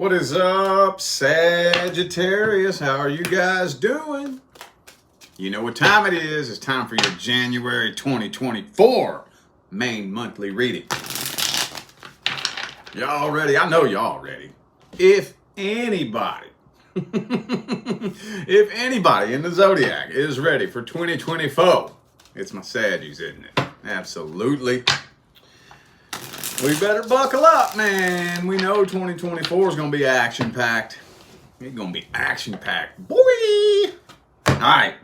What is up, Sagittarius? How are you guys doing? You know what time it is. It's time for your January 2024 main monthly reading. Y'all ready? I know y'all ready. If anybody in the Zodiac is ready for 2024, it's my Saggies, isn't it? Absolutely. We better buckle up, man. We know 2024 is going to be action-packed. It's going to be action-packed. Boy! All right.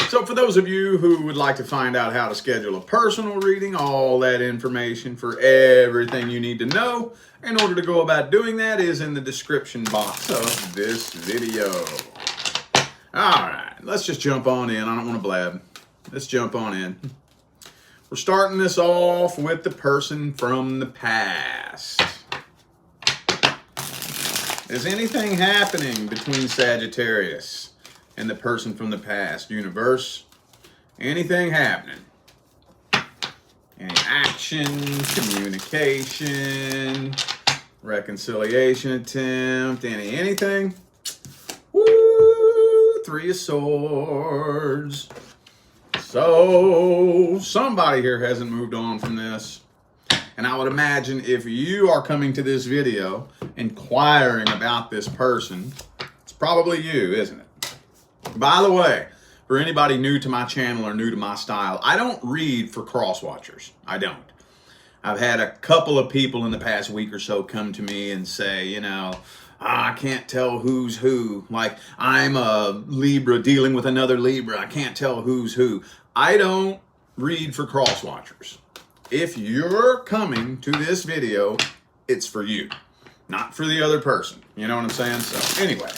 So for those of you who would like to find out how to schedule a personal reading, all that information for everything you need to know in order to go about doing that is in the description box of this video. All right. Let's just jump on in. I don't want to blab. Let's jump on in. We're starting this off with the person from the past. Is anything happening between Sagittarius and the person from the past? Universe, anything happening? Any action, communication, reconciliation attempt, anything? Woo! Three of Swords. So, somebody here hasn't moved on from this. And I would imagine if you are coming to this video inquiring about this person, it's probably you, isn't it? By the way, for anybody new to my channel or new to my style, I don't read for cross-watchers. I don't. I've had a couple of people in the past week or so come to me and say, you know, I can't tell who's who. Like, I'm a Libra dealing with another Libra. I can't tell who's who. I don't read for cross-watchers. If you're coming to this video, it's for you, not for the other person. You know what I'm saying? So, anyway.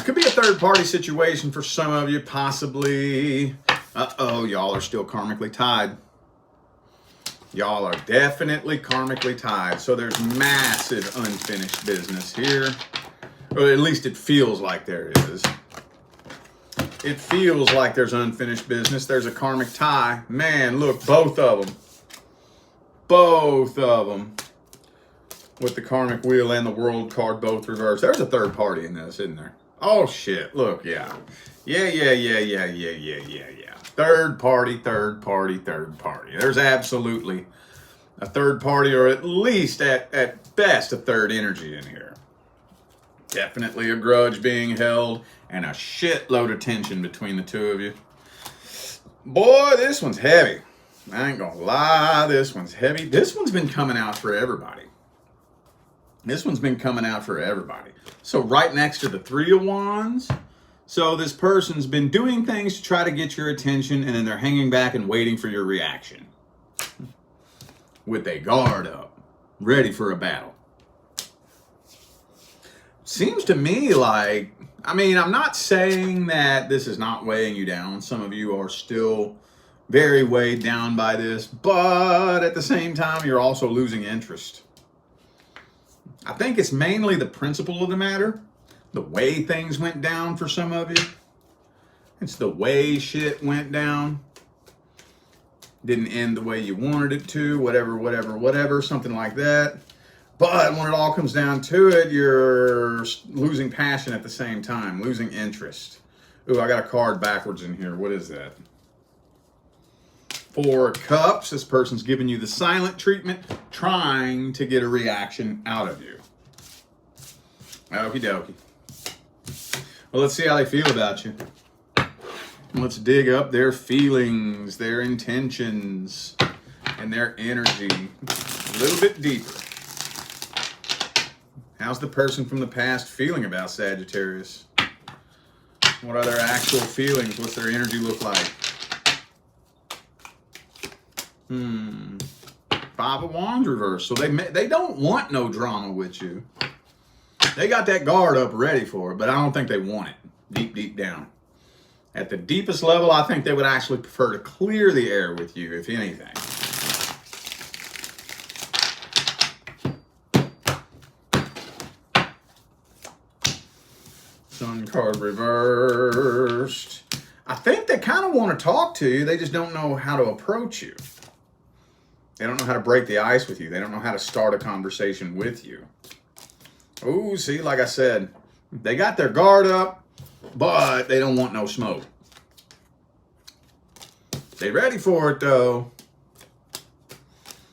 Could be a third-party situation for some of you, possibly. Uh-oh, y'all are still karmically tied. Y'all are definitely karmically tied. So there's massive unfinished business here. Or at least it feels like there is. It feels like there's unfinished business. There's a karmic tie. Man, look, both of them. Both of them. With the karmic wheel and the world card both reversed. There's a third party in this, isn't there? Oh, shit. Look, yeah. Yeah. Third party. There's absolutely a third party, or at least at best a third energy in here. Definitely a grudge being held and a shitload of tension between the two of you. Boy, this one's heavy. I ain't gonna lie, this one's heavy. This one's been coming out for everybody. So right next to the Three of Wands. So this person's been doing things to try to get your attention, and then they're hanging back and waiting for your reaction. With a guard up, ready for a battle. Seems to me like, I mean, I'm not saying that this is not weighing you down. Some of you are still very weighed down by this, but at the same time, you're also losing interest. I think it's mainly the principle of the matter, the way things went down for some of you. It's the way shit went down. Didn't end the way you wanted it to, whatever, something like that. But when it all comes down to it, you're losing passion at the same time, losing interest. Ooh, I got a card backwards in here. What is that? Four of Cups. This person's giving you the silent treatment, trying to get a reaction out of you. Okie dokie. Well, let's see how they feel about you. Let's dig up their feelings, their intentions, and their energy a little bit deeper. How's the person from the past feeling about Sagittarius? What are their actual feelings? What's their energy look like? Five of Wands reversed. So they don't want no drama with you. They got that guard up ready for it, but I don't think they want it deep down. At the deepest level, I think they would actually prefer to clear the air with you, if anything. Sun card reversed. I think they kind of want to talk to you. They just don't know how to approach you. They don't know how to break the ice with you. They don't know how to start a conversation with you. Oh, see, like I said, they got their guard up, but they don't want no smoke. They ready for it, though.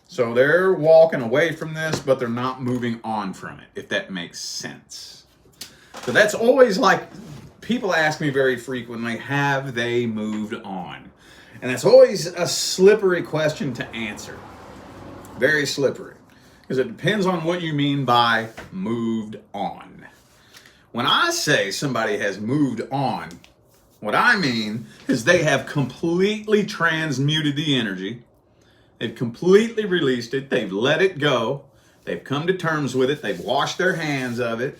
So they're walking away from this, but they're not moving on from it, if that makes sense. So that's always like, people ask me very frequently, have they moved on? And that's always a slippery question to answer. Very slippery. Because it depends on what you mean by moved on. When I say somebody has moved on, what I mean is they have completely transmuted the energy. They've completely released it. They've let it go. They've come to terms with it. They've washed their hands of it.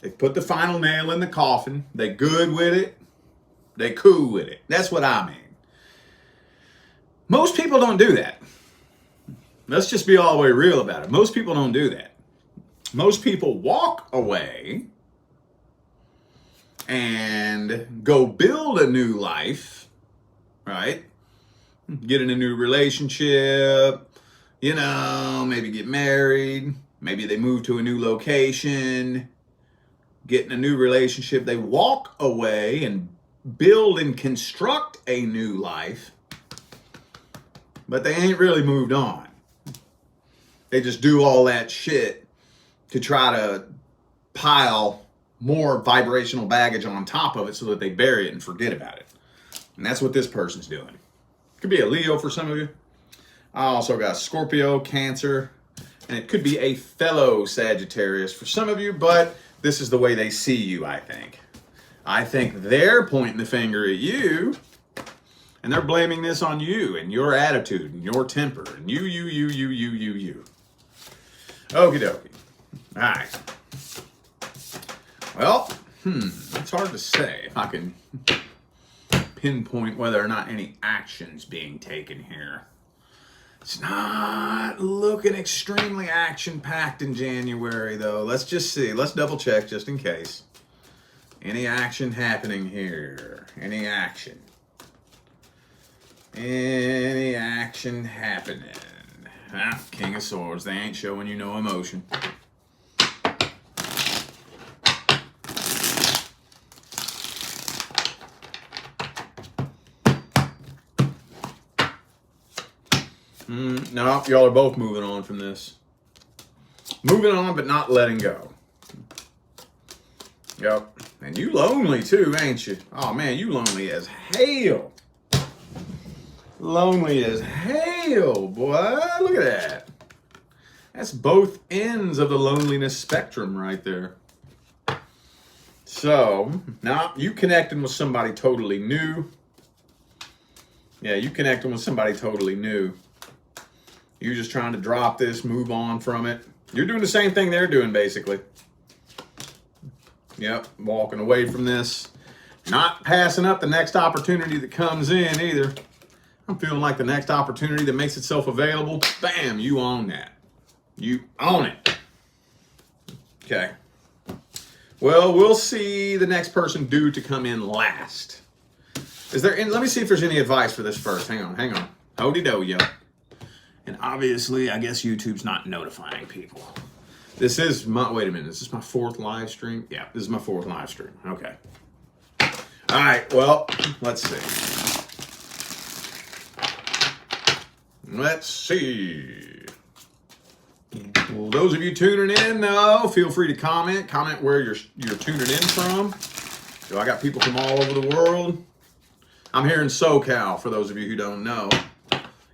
They've put the final nail in the coffin. They good with it. They cool with it. That's what I mean. Most people don't do that. Let's just be all the way real about it. Most people don't do that. Most people walk away and go build a new life, right? Get in a new relationship, you know, maybe get married, maybe they move to a new location, get in a new relationship. They walk away and build and construct a new life, but they ain't really moved on. They just do all that shit to try to pile more vibrational baggage on top of it so that they bury it and forget about it. And that's what this person's doing. Could be a Leo for some of you. I also got Scorpio, Cancer, and it could be a fellow Sagittarius for some of you, but this is the way they see you, I think. I think they're pointing the finger at you, and they're blaming this on you and your attitude and your temper and you. Okie dokie. All right. Well, it's hard to say if I can pinpoint whether or not any action's being taken here. It's not looking extremely action-packed in January, though. Let's just see. Let's double check just in case. Any action happening here? Any action? Any action happening? King of Swords. They ain't showing you no emotion. No, y'all are both moving on from this. Moving on, but not letting go. Yep. And you lonely too, ain't you? Oh man, you lonely as hell. Lonely as hell, boy. Look at that. That's both ends of the loneliness spectrum right there. So, now you connecting with somebody totally new. Yeah, you connecting with somebody totally new. You're just trying to drop this, move on from it. You're doing the same thing they're doing, basically. Yep, walking away from this. Not passing up the next opportunity that comes in either. I'm feeling like the next opportunity that makes itself available, bam, you own that. You own it. Okay. Well, we'll see the next person due to come in last. Let me see if there's any advice for this first. Hang on. Hody-do, yo. And obviously, I guess YouTube's not notifying people. This is my, wait a minute, is this my 4th live stream? Yeah, this is my 4th live stream. Okay. All right, well, let's see. Let's see. Well, those of you tuning in, though, feel free to comment. Comment where you're tuning in from. So I got people from all over the world. I'm here in SoCal, for those of you who don't know.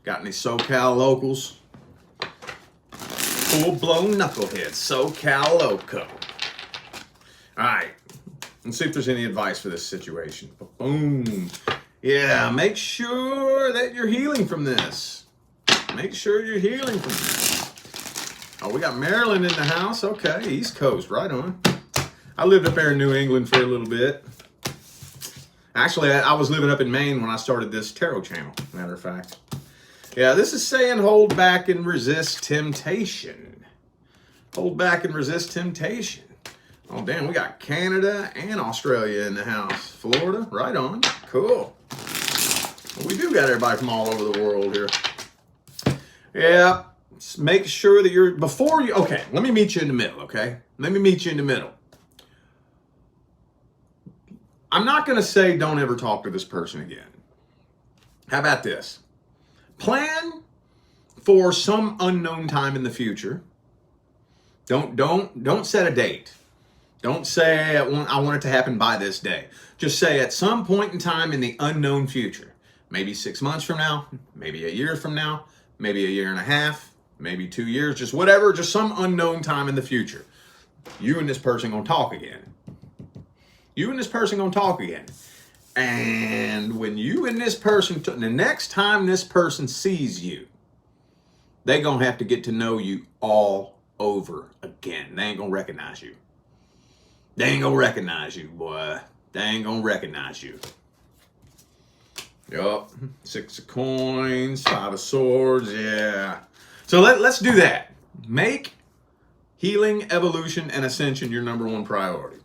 Got any SoCal locals? Full-blown knucklehead, SoCal loco. All right, let's see if there's any advice for this situation. Boom. Yeah, make sure that you're healing from this. Make sure you're healing from this. Oh, we got Maryland in the house. Okay, East Coast, right on. I lived up there in New England for a little bit. Actually, I was living up in Maine when I started this tarot channel, matter of fact. Yeah, this is saying hold back and resist temptation. Hold back and resist temptation. Oh, damn, we got Canada and Australia in the house. Florida, right on. Cool. Well, we do got everybody from all over the world here. Yeah, make sure that you're, before you, okay, let me meet you in the middle, okay? Let me meet you in the middle. I'm not going to say don't ever talk to this person again. How about this? Plan for some unknown time in the future. Don't set a date. Don't say I want it to happen by this day. Just say at some point in time in the unknown future. Maybe 6 months from now, maybe a year from now, maybe a year and a half, maybe 2 years, just whatever, just some unknown time in the future. You and this person gonna talk again. You and this person gonna talk again. And when you and this person, the next time this person sees you, they gonna have to get to know you all over again. They ain't gonna recognize you. They ain't gonna recognize you, boy. They ain't gonna recognize you. Yup. 6 of coins, 5 of swords, yeah. So let's do that. Make healing, evolution, and ascension your #1 priority.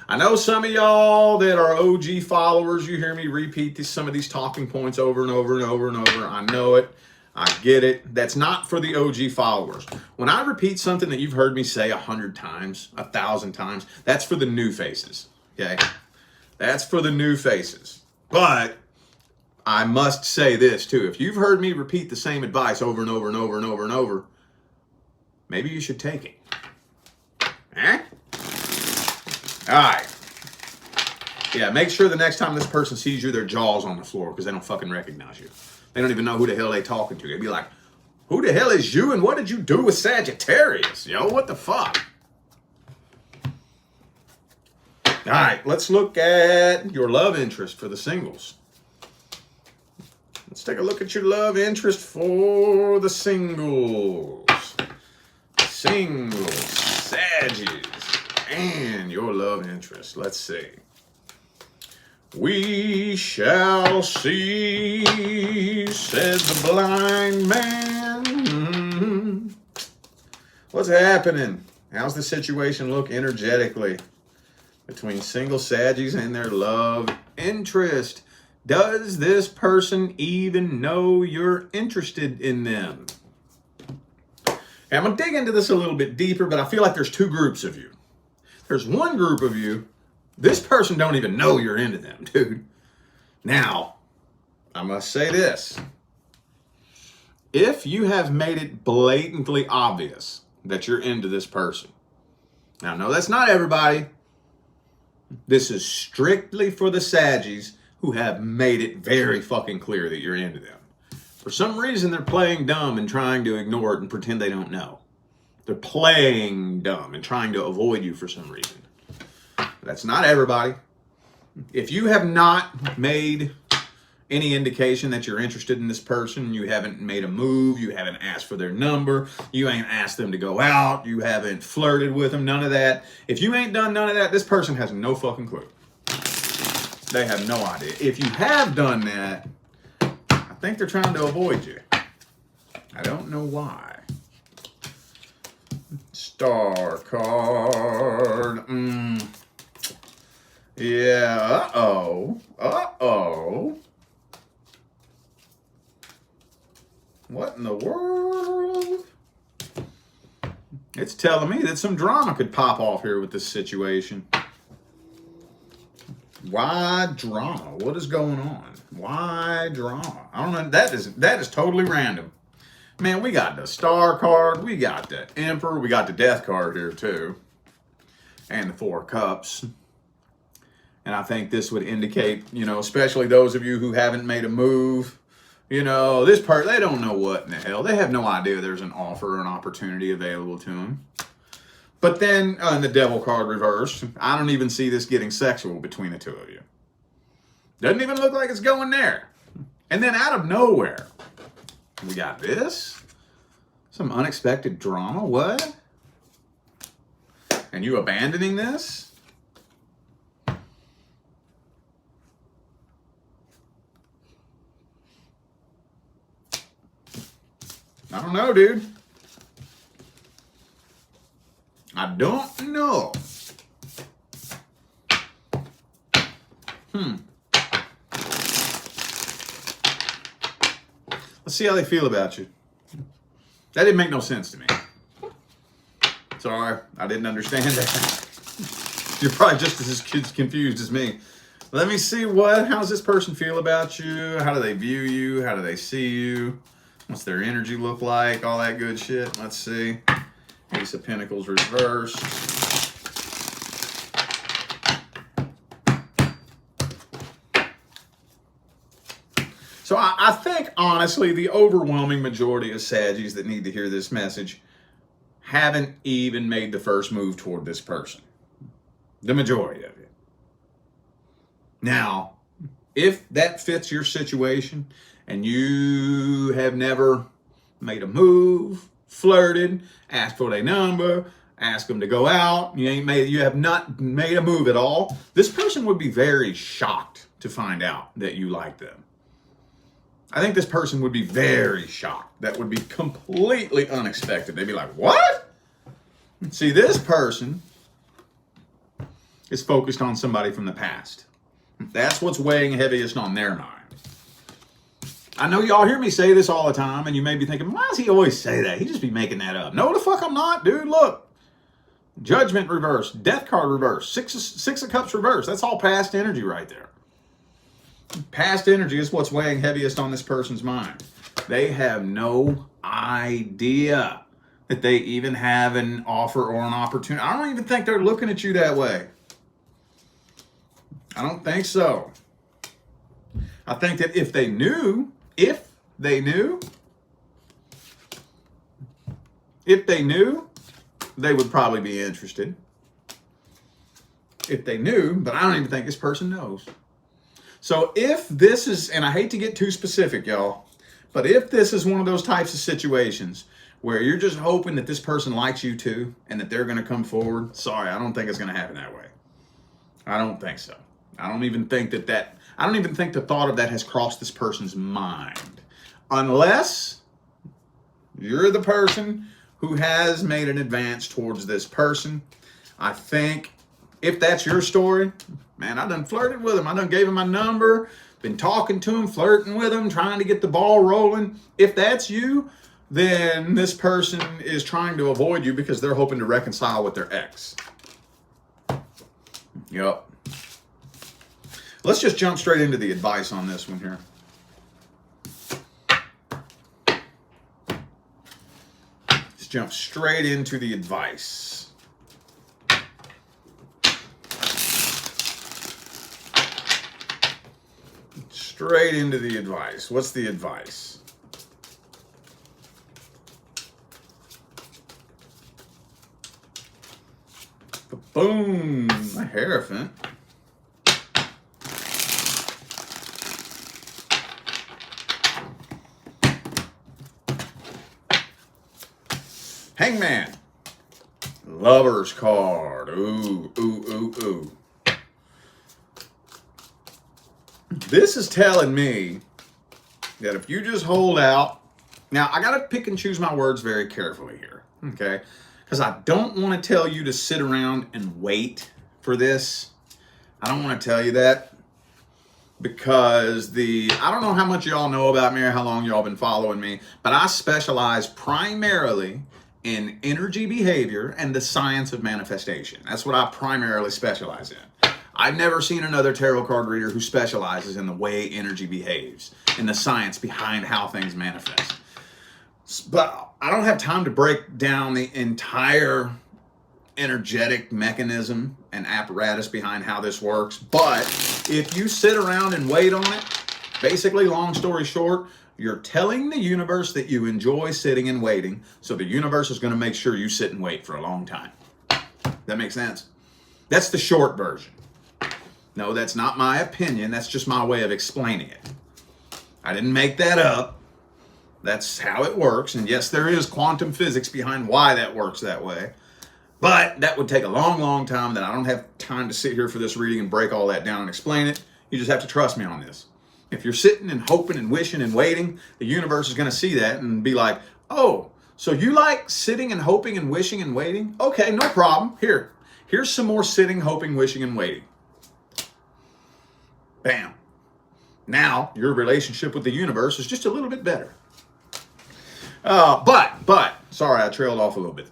I know some of y'all that are OG followers, you hear me repeat some of these talking points over and over and over and over. I know it. I get it. That's not for the OG followers. When I repeat something that you've heard me say 100 times, 1,000 times, that's for the new faces, okay? That's for the new faces. But I must say this too. If you've heard me repeat the same advice over and over and over and over and over, maybe you should take it. Eh? All right. Yeah, make sure the next time this person sees you, their jaw's on the floor because they don't fucking recognize you. They don't even know who the hell they talking to. They'd be like, who the hell is you and what did you do with Sagittarius? Yo, what the fuck? All right, let's look at your love interest for the singles. Let's take a look at your love interest for the singles. Singles, Saggies, and your love interest. Let's see. We shall see, said the blind man. What's happening? How's the situation look energetically between single Saggies and their love interest? Does this person even know you're interested in them? And I'm going to dig into this a little bit deeper, but I feel like there's 2 groups of you. There's one group of you, this person don't even know you're into them, dude. Now, I must say this. If you have made it blatantly obvious that you're into this person, now, no, that's not everybody. This is strictly for the Saggies who have made it very fucking clear that you're into them. For some reason, they're playing dumb and trying to ignore it and pretend they don't know. They're playing dumb and trying to avoid you for some reason. That's not everybody. If you have not made any indication that you're interested in this person, you haven't made a move, you haven't asked for their number, you ain't asked them to go out, you haven't flirted with them, none of that. If you ain't done none of that, this person has no fucking clue. They have no idea. If you have done that, I think they're trying to avoid you. I don't know why. Star card. Yeah, uh-oh. Uh-oh. What in the world? It's telling me that some drama could pop off here with this situation. Why drama? What is going on? Why drama? I don't know. That is totally random. Man, we got the Star card. We got the Emperor. We got the Death card here too. And the 4 of Cups. And I think this would indicate, you know, especially those of you who haven't made a move, you know, this part, they don't know what in the hell. They have no idea there's an offer or an opportunity available to them. But then, in the Devil card reversed, I don't even see this getting sexual between the 2 of you. Doesn't even look like it's going there. And then out of nowhere, we got this. Some unexpected drama. What? And you abandoning this? I don't know, dude. I don't know. Let's see how they feel about you. That didn't make no sense to me. Sorry, I didn't understand that. You're probably just as confused as me. Let me see how does this person feel about you? How do they view you? How do they see you? What's their energy look like? All that good shit. Let's see. Ace of Pentacles reversed. So I think, honestly, the overwhelming majority of Saggies that need to hear this message haven't even made the first move toward this person. The majority of it. Now, if that fits your situation and you have never made a move, flirted, asked for their number, asked them to go out, you have not made a move at all, this person would be very shocked to find out that you like them. I think this person would be very shocked. That would be completely unexpected. They'd be like, what? See, this person is focused on somebody from the past. That's what's weighing heaviest on their mind. I know y'all hear me say this all the time, and you may be thinking, why does he always say that? He just be making that up. No, the fuck I'm not, dude. Look. Judgment reverse. Death card reverse. Six of Cups reverse. That's all past energy right there. Past energy is what's weighing heaviest on this person's mind. They have no idea that they even have an offer or an opportunity. I don't even think they're looking at you that way. I don't think so. I think that if they knew, they would probably be interested. If they knew, but I don't even think this person knows. So if this is, and I hate to get too specific, y'all, but if this is one of those types of situations where you're just hoping that this person likes you too and that they're going to come forward, sorry, I don't think it's going to happen that way. I don't think so. I don't even think the thought of that has crossed this person's mind. Unless you're the person who has made an advance towards this person. I think if that's your story, man, I done flirted with him. I done gave him my number, been talking to him, flirting with him, trying to get the ball rolling. If that's you, then this person is trying to avoid you because they're hoping to reconcile with their ex. Yep. Let's just jump straight into the advice on this one here. Let's jump straight into the advice. Straight into the advice. What's the advice? Boom, a Hierophant. Hangman. Lover's card. Ooh, ooh, ooh, ooh. This is telling me that if you just hold out, now I got to pick and choose my words very carefully here, okay? Because I don't want to tell you to sit around and wait for this. I don't want to tell you that because I don't know how much y'all know about me or how long y'all been following me, but I specialize primarily in energy behavior and the science of manifestation. That's what I primarily specialize in. I've never seen another tarot card reader who specializes in the way energy behaves, in the science behind how things manifest. But I don't have time to break down the entire energetic mechanism and apparatus behind how this works. But if you sit around and wait on it, basically, long story short, you're telling the universe that you enjoy sitting and waiting, so the universe is going to make sure you sit and wait for a long time. That makes sense? That's the short version. No, that's not my opinion. That's just my way of explaining it. I didn't make that up. That's how it works. And yes, there is quantum physics behind why that works that way. But that would take a long, long time that I don't have time to sit here for this reading and break all that down and explain it. You just have to trust me on this. If you're sitting and hoping and wishing and waiting, the universe is going to see that and be like, oh, so you like sitting and hoping and wishing and waiting? Okay, no problem. Here's some more sitting, hoping, wishing, and waiting. Bam. Now, your relationship with the universe is just a little bit better. But But, sorry, I trailed off a little bit.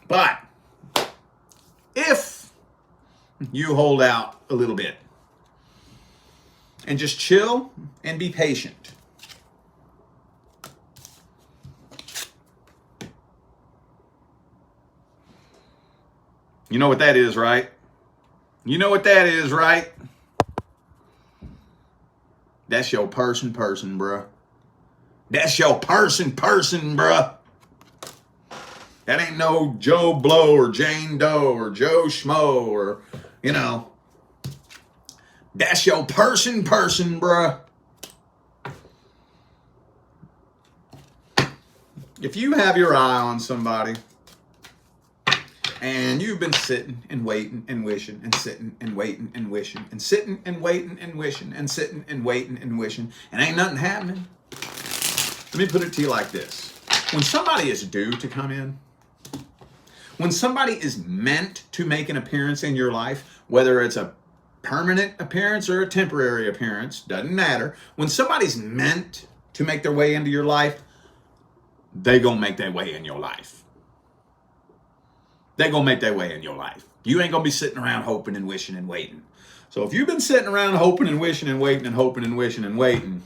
But, if you hold out a little bit and just chill and be patient, you know what that is, right? You know what that is, right? That's your person, bruh. That's your person, bruh. That ain't no Joe Blow or Jane Doe or Joe Schmo or, you know. That's your person, bruh. If you have your eye on somebody and you've been sitting and waiting and wishing and sitting and waiting and wishing and sitting and waiting and wishing and sitting and waiting and wishing and ain't nothing happening, let me put it to you like this. When somebody is due to come in, when somebody is meant to make an appearance in your life, whether it's a permanent appearance or a temporary appearance, doesn't matter. When somebody's meant to make their way into your life, they gonna make their way in your life. They gonna make their way in your life. You ain't gonna be sitting around hoping and wishing and waiting. So if you've been sitting around hoping and wishing and waiting and hoping and wishing and waiting,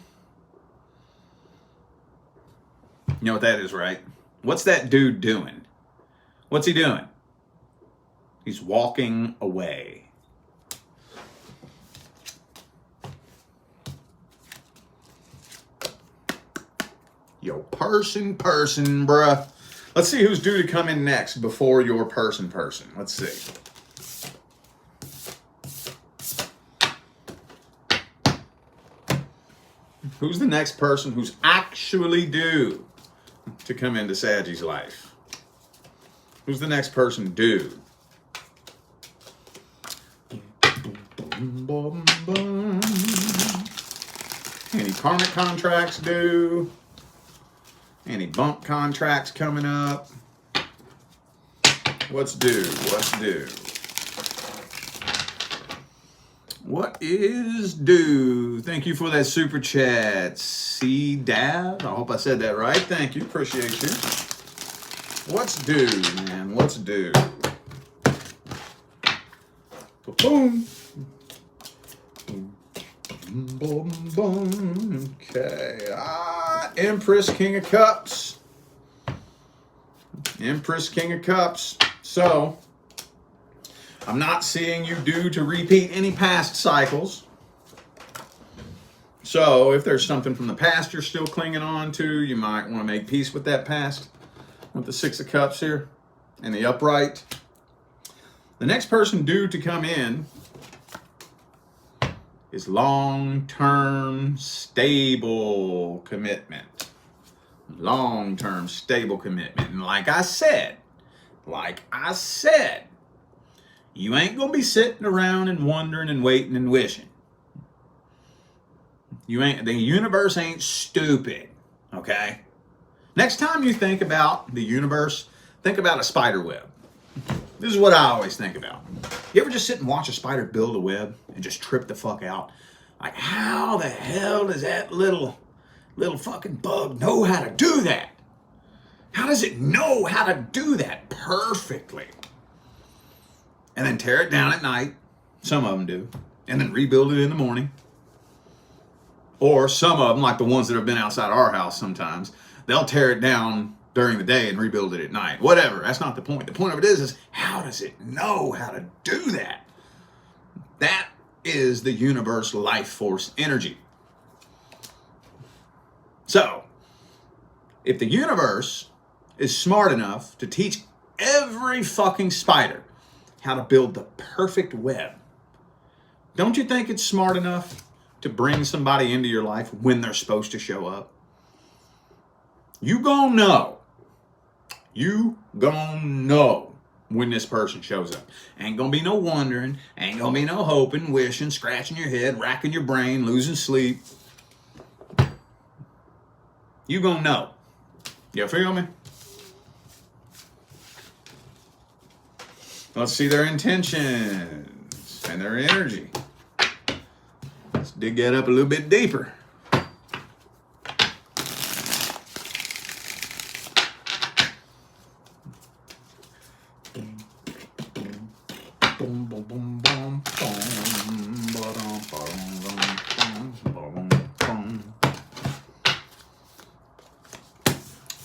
you know what that is, right? What's that dude doing? What's he doing? He's walking away. Your person, bruh. Let's see who's due to come in next before your person. Let's see. Who's the next person who's actually due to come into Sagi's life? Who's the next person due? Any karmic contracts due? Any bump contracts coming up? What's due? What's due? What is due? Thank you for that super chat. C. Dav. I hope I said that right. Thank you. Appreciate you. What's due, man? What's due? Boom. Boom, boom. Okay. Empress, King of Cups. Empress, King of Cups. So, I'm not seeing you due to repeat any past cycles. So, if there's something from the past you're still clinging on to, you might want to make peace with that past. With the Six of Cups here and the upright. The next person due to come in is long-term stable commitment. Long-term stable commitment. And like I said, you ain't gonna be sitting around and wondering and waiting and wishing. The universe ain't stupid, okay? Next time you think about the universe, think about a spider web. This is what I always think about. You ever just sit and watch a spider build a web and just trip the fuck out? Like, how the hell does that little fucking bug know how to do that? How does it know how to do that perfectly? And then tear it down at night. Some of them do. And then rebuild it in the morning. Or some of them, like the ones that have been outside our house sometimes, they'll tear it down during the day and rebuild it at night. Whatever, that's not the point. The point of it is how does it know how to do that? That is the universe life force energy. So, if the universe is smart enough to teach every fucking spider how to build the perfect web, don't you think it's smart enough to bring somebody into your life when they're supposed to show up? You gonna know. You gonna know when this person shows up. Ain't gonna be no wondering. Ain't gonna be no hoping, wishing, scratching your head, racking your brain, losing sleep. You gonna know. You feel me? Let's see their intentions and their energy. Let's dig that up a little bit deeper.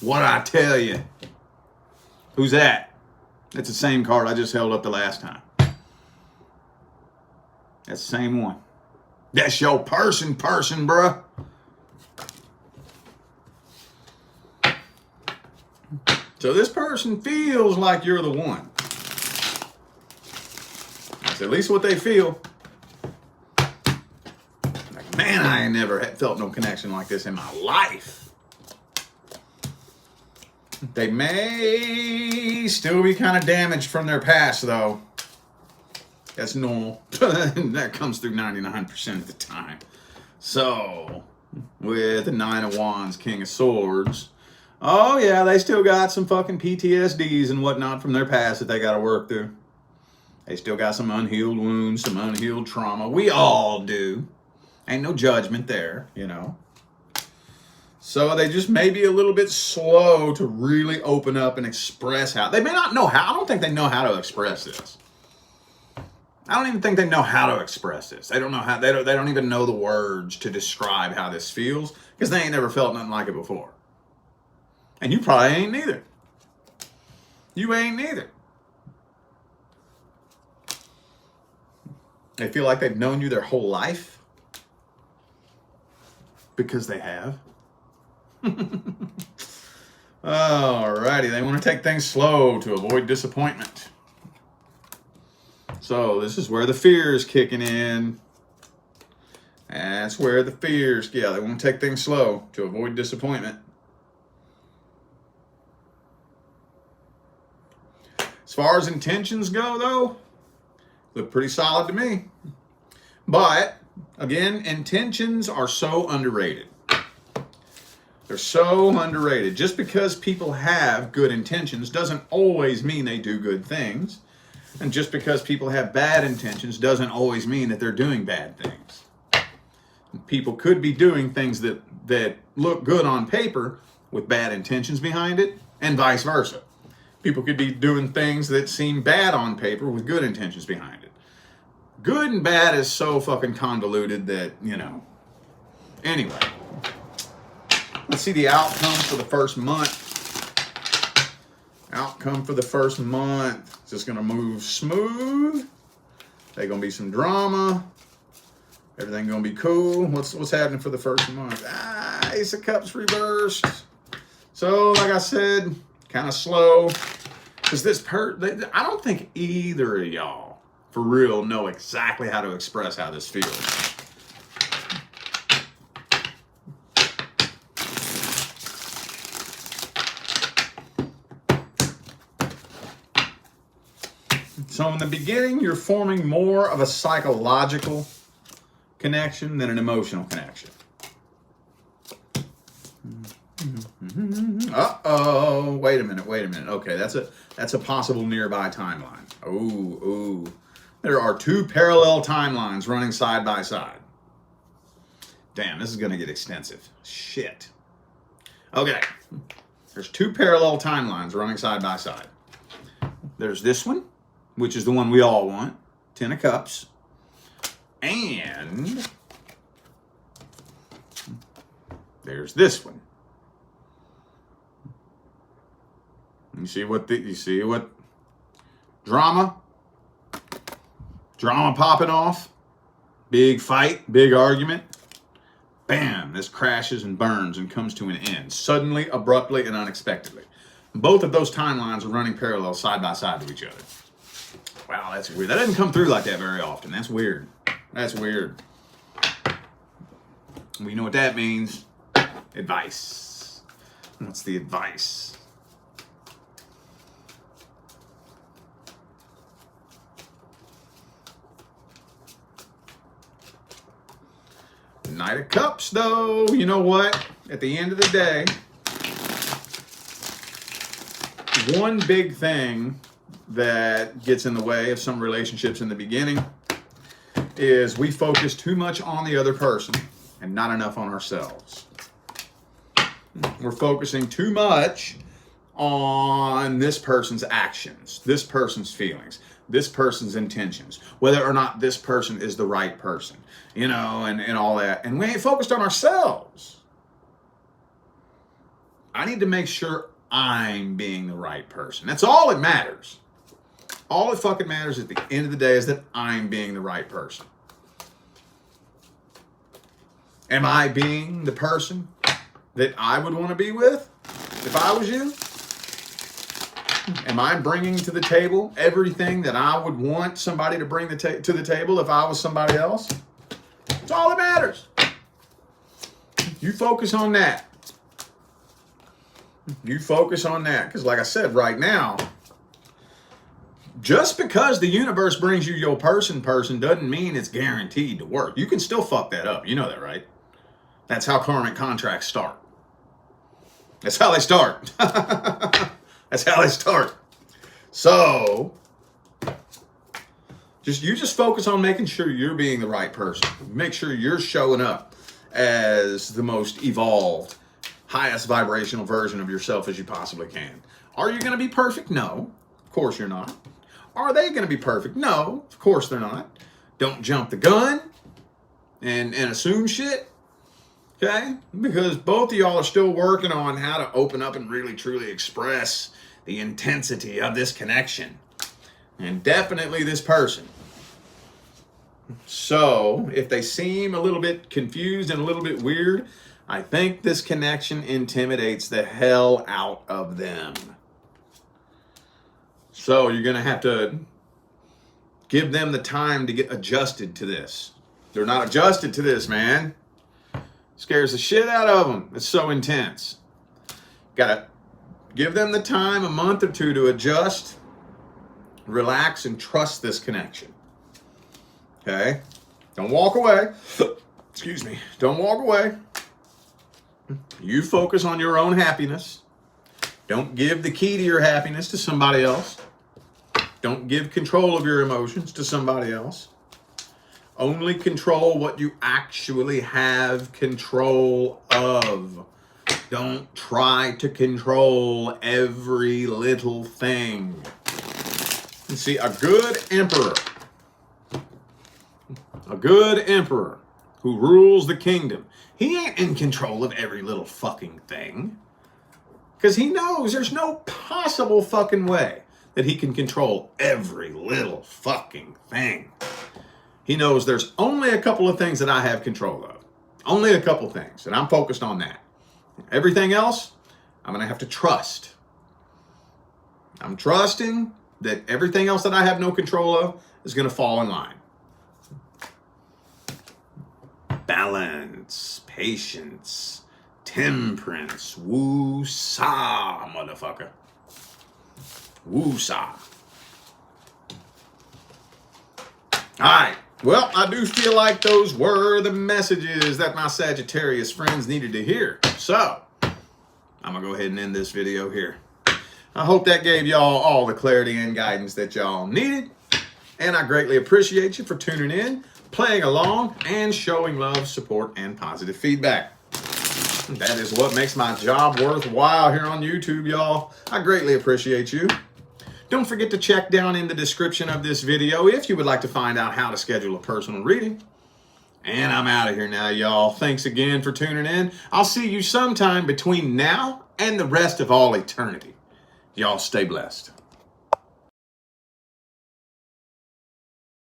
What I tell you? Who's that? It's the same card I just held up the last time. That's the same one. That's your person, bruh. So this person feels like you're the one. That's at least what they feel. Like, man, I ain't never felt no connection like this in my life. They may still be kind of damaged from their past, though. That's normal. That comes through 99% of the time. So, with the 9 of Wands, King of Swords, oh yeah, they still got some fucking PTSDs and whatnot from their past that they got to work through. They still got some unhealed wounds, some unhealed trauma. We all do. Ain't no judgment there, you know. So they just may be a little bit slow to really open up and express how. They may not know how. I don't think they know how to express this. I don't even think they know how to express this. They don't know how. They don't even know the words to describe how this feels because they ain't never felt nothing like it before. And you probably ain't neither. You ain't neither. They feel like they've known you their whole life because they have. Alrighty, they want to take things slow to avoid disappointment. So this is where the fear is kicking in. That's where the fears, yeah, they want to take things slow to avoid disappointment. As far as intentions go, though, look pretty solid to me. But, again, intentions are so underrated. They're so underrated. Just because people have good intentions doesn't always mean they do good things. And just because people have bad intentions doesn't always mean that they're doing bad things. People could be doing things that look good on paper with bad intentions behind it, and vice versa. People could be doing things that seem bad on paper with good intentions behind it. Good and bad is so fucking convoluted that, you know. Anyway, let's see the outcome for the first month. Outcome for the first month. It's just going to move smooth. There's going to be some drama. Everything going to be cool. What's happening for the first month? Ace of Cups reversed. So, like I said, kind of slow. Because I don't think either of y'all, for real, know exactly how to express how this feels. So in the beginning, you're forming more of a psychological connection than an emotional connection. Uh-oh, wait a minute. Okay, that's a possible nearby timeline. Ooh. There are 2 parallel timelines running side by side. Damn, this is going to get extensive. Shit. Okay, there's 2 parallel timelines running side by side. There's this one, which is the one we all want, 10 of Cups. And there's this one. You see what drama popping off, big fight, big argument. Bam, this crashes and burns and comes to an end, suddenly, abruptly, and unexpectedly. Both of those timelines are running parallel side by side to each other. Wow, that's weird. That doesn't come through like that very often. That's weird. We know what that means. Advice. What's the advice? Knight of Cups, though, you know what? At the end of the day, one big thing that gets in the way of some relationships in the beginning is we focus too much on the other person and not enough on ourselves. We're focusing too much on this person's actions, this person's feelings, this person's intentions, whether or not this person is the right person, you know, and all that. And we ain't focused on ourselves. I need to make sure I'm being the right person. That's all that matters. All that fucking matters at the end of the day is that I'm being the right person. Am I being the person that I would want to be with if I was you? Am I bringing to the table everything that I would want somebody to bring to the table if I was somebody else? That's all that matters. You focus on that. You focus on that. Because like I said, right now, just because the universe brings you your person doesn't mean it's guaranteed to work. You can still fuck that up. You know that, right? That's how karmic contracts start. That's how they start. That's how they start. So, you just focus on making sure you're being the right person. Make sure you're showing up as the most evolved, highest vibrational version of yourself as you possibly can. Are you going to be perfect? No, of course you're not. Are they going to be perfect? No, of course they're not. Don't jump the gun and assume shit. Okay? Because both of y'all are still working on how to open up and really truly express the intensity of this connection. And definitely this person. So, if they seem a little bit confused and a little bit weird, I think this connection intimidates the hell out of them. So, you're going to have to give them the time to get adjusted to this. They're not adjusted to this, man. Scares the shit out of them. It's so intense. Gotta give them the time, a month or two, to adjust, relax, and trust this connection. Okay? Don't walk away. Excuse me. Don't walk away. You focus on your own happiness. Don't give the key to your happiness to somebody else. Don't give control of your emotions to somebody else. Only control what you actually have control of. Don't try to control every little thing. You see, a good emperor who rules the kingdom, he ain't in control of every little fucking thing. Because he knows there's no possible fucking way that he can control every little fucking thing. He knows there's only a couple of things that I have control of. Only a couple things, and I'm focused on that. Everything else, I'm going to have to trust. I'm trusting that everything else that I have no control of is going to fall in line. Balance, patience, temperance, woo-sa, motherfucker. Woo-sa. All right. Well, I do feel like those were the messages that my Sagittarius friends needed to hear. So, I'm going to go ahead and end this video here. I hope that gave y'all all the clarity and guidance that y'all needed. And I greatly appreciate you for tuning in, playing along, and showing love, support, and positive feedback. That is what makes my job worthwhile here on YouTube, y'all. I greatly appreciate you. Don't forget to check down in the description of this video if you would like to find out how to schedule a personal reading. And I'm out of here now, y'all. Thanks again for tuning in. I'll see you sometime between now and the rest of all eternity. Y'all stay blessed.